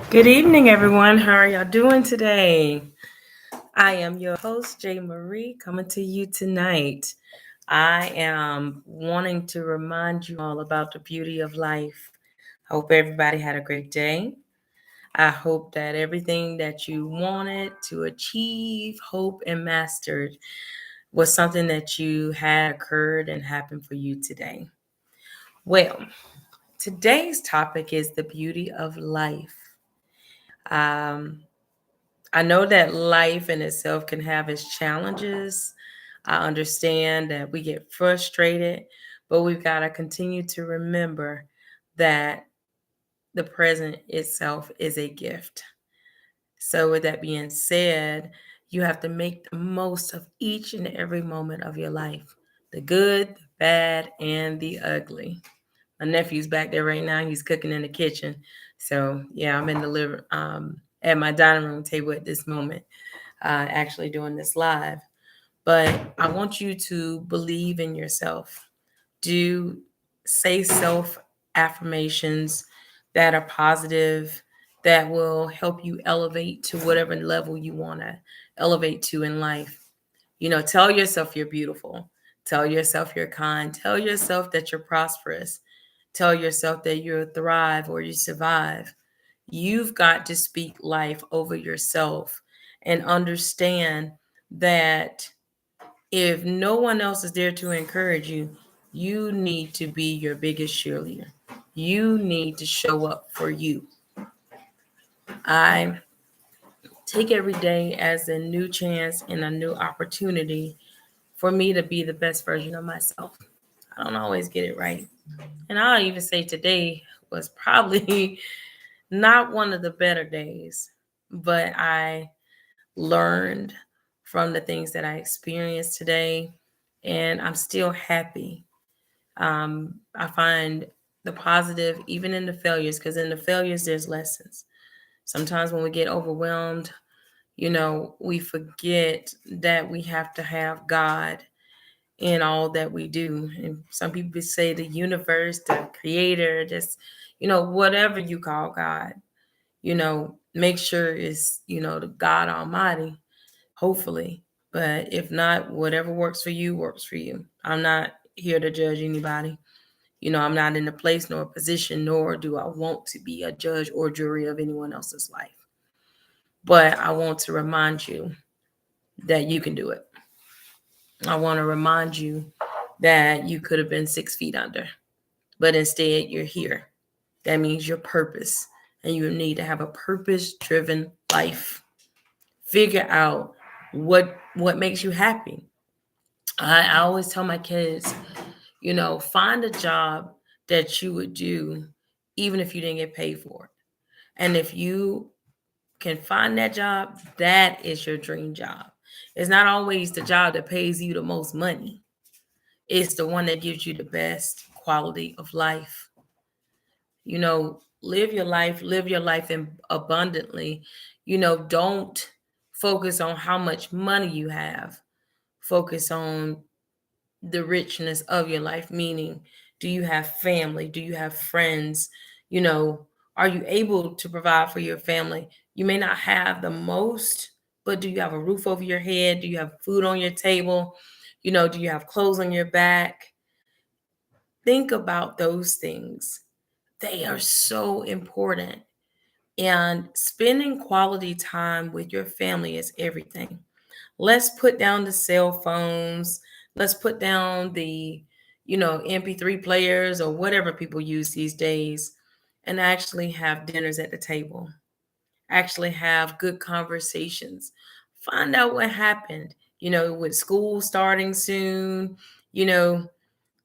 Good evening, everyone. How are y'all doing today? I am your host, Jay Marie, coming to you tonight. I am wanting to remind you all about the beauty of life. I hope everybody had a great day. I hope that everything that you wanted to achieve, hope, and mastered was something that you had occurred and happened for you today. Well, today's topic is the beauty of life. Um, I know that life in itself can have its challenges. I understand that we get frustrated, but we've got to continue to remember that the present itself is a gift. So, with that being said, you have to make the most of each and every moment of your life, the good, the bad, and the ugly. My nephew's back there right now. He's cooking in the kitchen. So, yeah, I'm in the at my dining room table at this moment, actually doing this live. But I want you to believe in yourself. Do say self affirmations that are positive, that will help you elevate to whatever level you want to elevate to in life. Tell yourself you're beautiful. Tell yourself you're kind. Tell yourself that you're prosperous. Tell yourself that you thrive or you survive. You've got to speak life over yourself and understand that if no one else is there to encourage you, you need to be your biggest cheerleader. You need to show up for you. I take every day as a new chance and a new opportunity for me to be the best version of myself. I don't always get it right. And I'll even say today was probably not one of the better days, but I learned from the things that I experienced today, and I'm still happy. I find the positive even in the failures, because in the failures, there's lessons. Sometimes when we get overwhelmed, we forget that we have to have God in all that we do. And some people say the universe, the creator, just, whatever you call God, make sure it's, the God Almighty, hopefully. But if not, whatever works for you works for you. I'm not here to judge anybody. I'm not in a place nor a position, nor do I want to be a judge or jury of anyone else's life. But I want to remind you that you can do it. I want to remind you that you could have been 6 feet under, but instead you're here. That means your purpose, and you need to have a purpose-driven life. Figure out what makes you happy. I always tell my kids, find a job that you would do even if you didn't get paid for it. And if you can find that job, that is your dream job. It's not always the job that pays you the most money. It's the one that gives you the best quality of life. Live your life in abundantly. Don't focus on how much money you have. Focus on the richness of your life, meaning, do you have family? Do you have friends? You know, are you able to provide for your family? You may not have the most, but do you have a roof over your head? Do you have food on your table? Do you have clothes on your back? Think about those things. They are so important. And spending quality time with your family is everything. Let's put down the cell phones. Let's put down the, MP3 players or whatever people use these days, and actually have dinners at the table. Actually have good conversations. Find out what happened, with school starting soon, you know,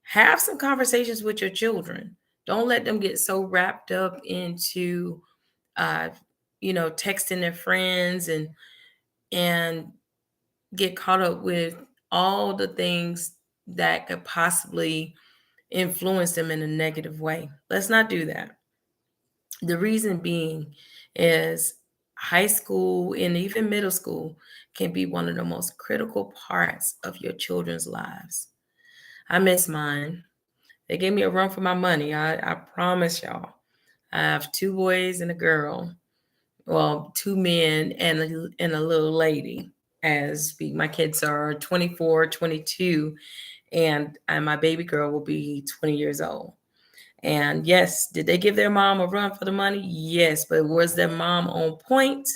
have some conversations with your children. Don't let them get so wrapped up into, uh, texting their friends and get caught up with all the things that could possibly influence them in a negative way. Let's not do that. The reason being is high school and even middle school can be one of the most critical parts of your children's lives. I miss mine. They gave me a run for my money. I promise y'all. I have two boys and a girl. well, two men and a little lady. As speak, my kids are 24, 22, and my baby girl will be 20 years old. And yes, did they give their mom a run for the money? Yes, but was their mom on point?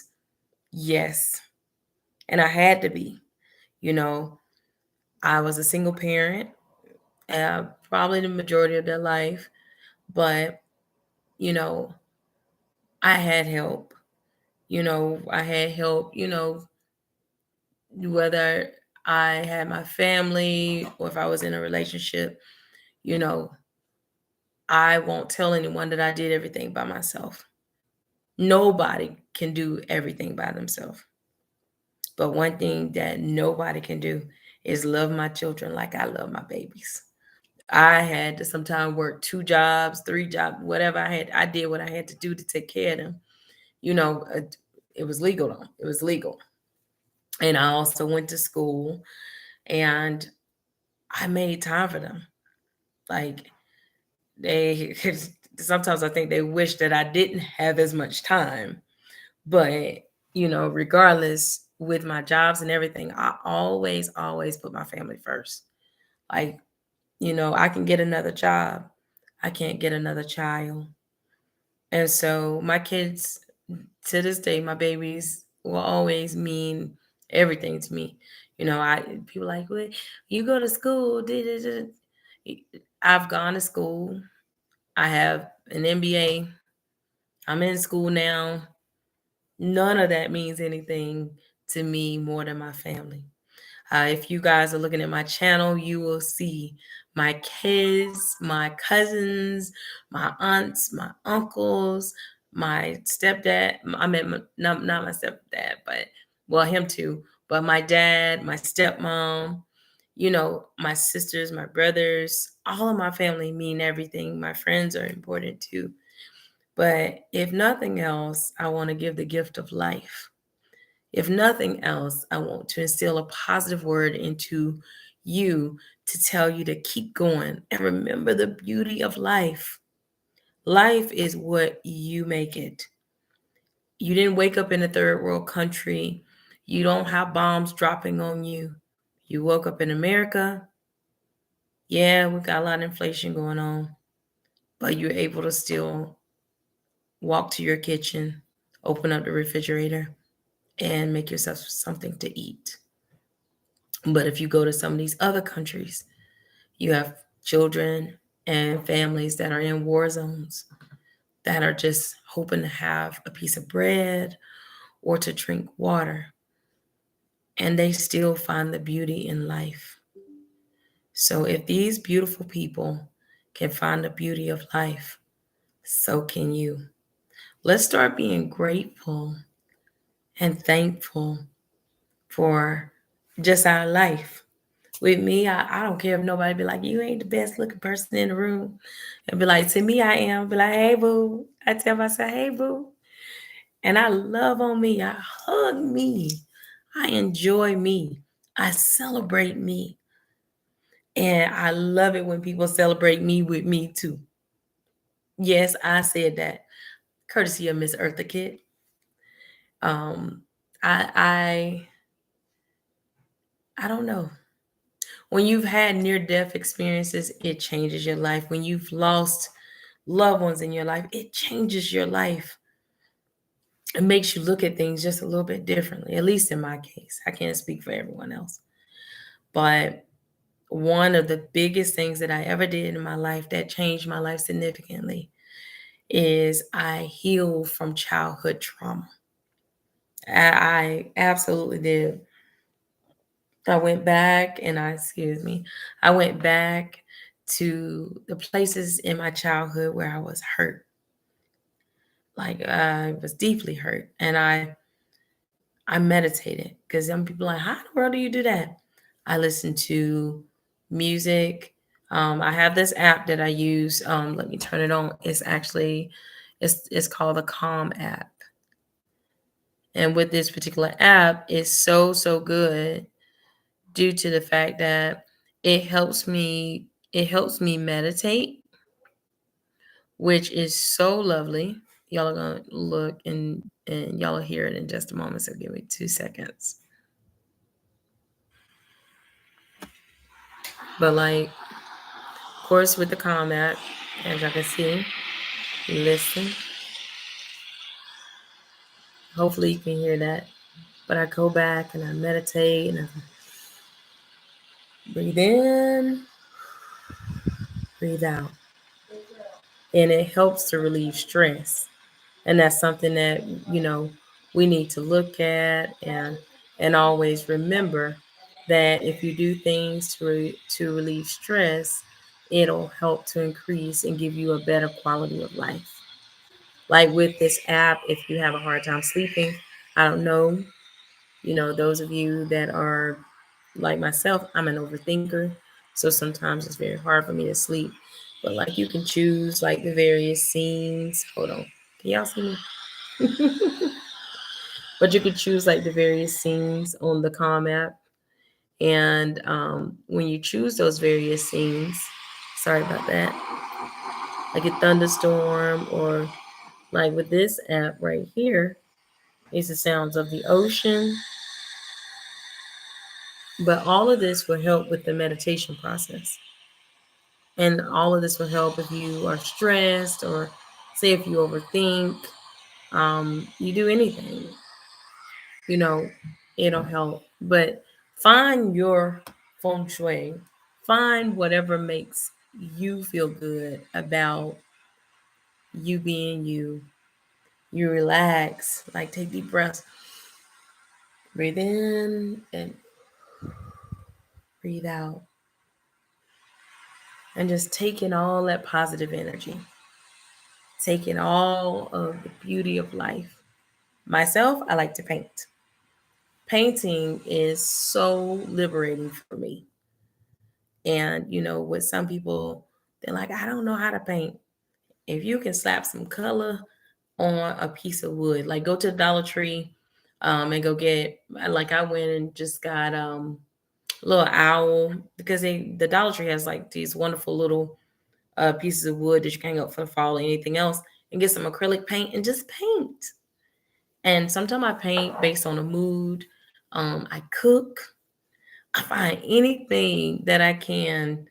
Yes. And I had to be. You know, I was a single parent, probably the majority of their life, but you know, I had help. I had help, whether I had my family or if I was in a relationship, you know, I won't tell anyone that I did everything by myself. Nobody can do everything by themselves. But one thing that nobody can do is love my children like I love my babies. I had to sometimes work two jobs, three jobs, whatever I had. I did what I had to do to take care of them. You know, it was legal though. It was legal. And I also went to school and I made time for them. Like they sometimes I think they wish that I didn't have as much time. But, regardless with my jobs and everything, I always put my family first. Like, I can get another job. I can't get another child. And so my kids to this day, my babies will always mean everything to me. I people like, well, you go to school. I've gone to school. I have an MBA. I'm in school now. None of that means anything to me more than my family. If you guys are looking at my channel, you will see my kids, my cousins, my aunts, my uncles, my stepdad. I mean, not my stepdad, but well, him too. But my dad, my stepmom, my sisters, my brothers, all of my family mean everything. My friends are important too. But if nothing else, I want to give the gift of life. If nothing else, I want to instill a positive word into you to tell you to keep going and remember the beauty of life. Life is what you make it. You didn't wake up in a third world country. You don't have bombs dropping on you. You woke up in America. Yeah, we got a lot of inflation going on, but you're able to still walk to your kitchen, open up the refrigerator, and make yourself something to eat. But if you go to some of these other countries, you have children and families that are in war zones that are just hoping to have a piece of bread or to drink water. And they still find the beauty in life. So if these beautiful people can find the beauty of life, so can you. Let's start being grateful and thankful for just our life. With me, I don't care if nobody be like, you ain't the best looking person in the room. And be like, to me, I am. Be like, hey, boo. I tell myself, hey, boo. And I love on me. I hug me. I enjoy me. I celebrate me. And I love it when people celebrate me with me too. Yes, I said that. Courtesy of Miss Eartha Kitt. Um, I I don't know. When you've had near death experiences, it changes your life. When you've lost loved ones in your life, it changes your life. It makes you look at things just a little bit differently, at least in my case. I can't speak for everyone else. But one of the biggest things that I ever did in my life that changed my life significantly is I healed from childhood trauma. I absolutely did. I went back and I went back to the places in my childhood where I was hurt. Like I was deeply hurt. And I meditated because some people are like, how in the world do you do that? I listen to music. I have this app that I use. Let me turn it on. It's called the Calm app. And with this particular app, it's so good due to the fact that it helps me meditate, which is so lovely. Y'all are gonna look and y'all will hear it in just a moment. So give me 2 seconds. But like, of course, with the comment, as y'all can see, listen. Hopefully you can hear that. But I go back and I meditate and I breathe in, breathe out. And it helps to relieve stress. And that's something that, we need to look at and always remember that if you do things to relieve stress, it'll help to increase and give you a better quality of life. Like with this app, if you have a hard time sleeping, I don't know, those of you that are like myself, I'm an overthinker. So sometimes it's very hard for me to sleep. But like you can choose like the various scenes. Hold on. Can y'all see me? But you could choose like the various scenes on the Calm app. And when you choose those various scenes, sorry about that, like a thunderstorm or like with this app right here, is the sounds of the ocean. But all of this will help with the meditation process. And all of this will help if you are stressed or say if you overthink, you do anything, you know, it'll help. But find your feng shui, find whatever makes you feel good about you being you. You relax, like take deep breaths, breathe in and breathe out, and just taking all that positive energy, taking all of the beauty of life. Myself, I like to paint. Painting is so liberating for me. And, with some people, they're like, I don't know how to paint. If you can slap some color on a piece of wood, like go to the Dollar Tree and go get, like I went and just got a little owl because the Dollar Tree has like these wonderful little pieces of wood that you can hang up for the fall or anything else, and get some acrylic paint and just paint. And sometimes I paint based on a mood. I cook. I find anything that I can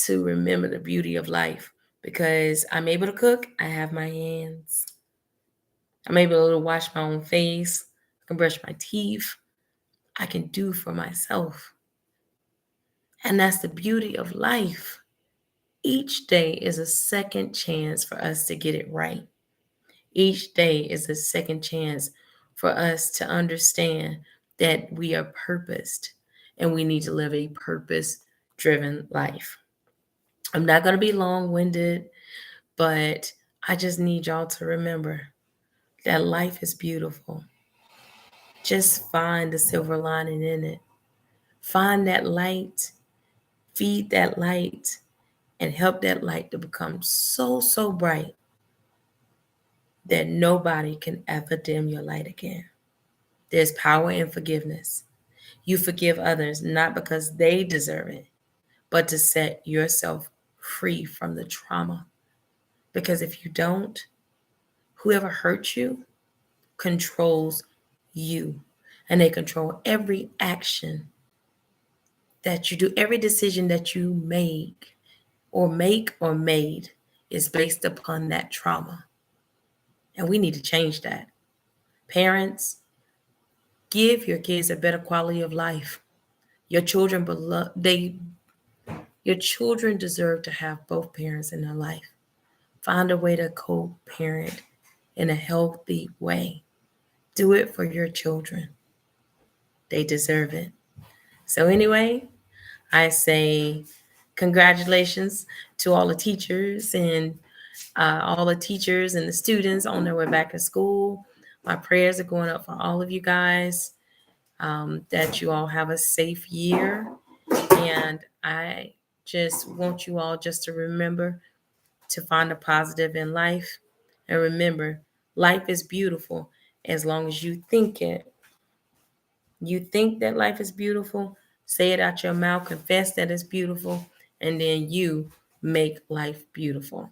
to remember the beauty of life because I'm able to cook. I have my hands. I'm able to wash my own face. I can brush my teeth. I can do for myself. And that's the beauty of life. Each day is a second chance for us to get it right. Each day is a second chance for us to understand that we are purposed and we need to live a purpose driven life. I'm not going to be long winded, but I just need y'all to remember that life is beautiful. Just find the silver lining in it. Find that light, feed that light, and help that light to become so, so bright that nobody can ever dim your light again. There's power in forgiveness. You forgive others not because they deserve it, but to set yourself free from the trauma. Because if you don't, whoever hurt you controls you. And they control every action that you do, every decision that you make or made is based upon that trauma. And we need to change that. Parents, give your kids a better quality of life. Your children your children deserve to have both parents in their life. Find a way to co-parent in a healthy way. Do it for your children. They deserve it. So anyway, I say congratulations to all the teachers and the students on their way back to school. My prayers are going up for all of you guys, that you all have a safe year. And I just want you all just to remember to find the positive in life. And remember, life is beautiful as long as you think it. You think that life is beautiful, say it out your mouth, confess that it's beautiful, and then you make life beautiful.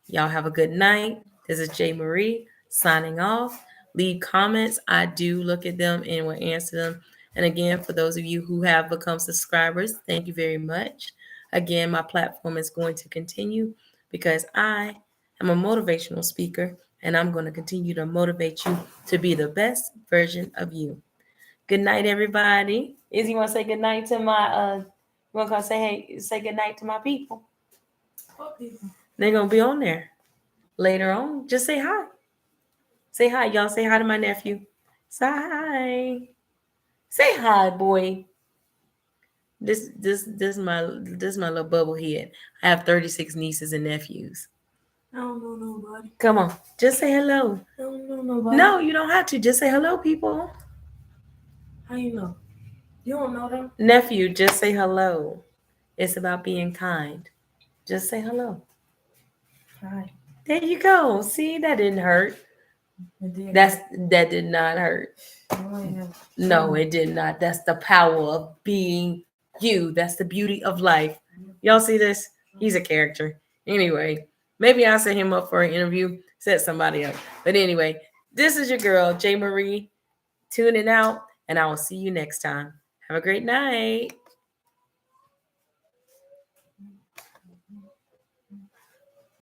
Y'all have a good night. This is J. Marie signing off. Leave comments. I do look at them and will answer them. And again, for those of you who have become subscribers, thank you very much. Again, my platform is going to continue because I am a motivational speaker and I'm going to continue to motivate you to be the best version of you. Good night, everybody. Izzy, you want to say good night to my you want to say good night to my people? What people? They're gonna be on there later on. Just say hi. Say hi, y'all. Say hi to my nephew. Say hi. Say hi, boy. This my little bubble head. I have 36 nieces and nephews. I don't know nobody. Come on, just say hello. I don't know nobody. No, you don't have to. Just say hello, people. How you know? You don't know them? Nephew, just say hello. It's about being kind. Just say hello. Hi. There you go. See, that didn't hurt. It did. That did not hurt. No, it did not. That's the power of being you. That's the beauty of life. Y'all see this? He's a character. Anyway, maybe I'll set him up for an interview, set somebody up. But anyway, this is your girl, J. Marie, tuning out, and I will see you next time. Have a great night.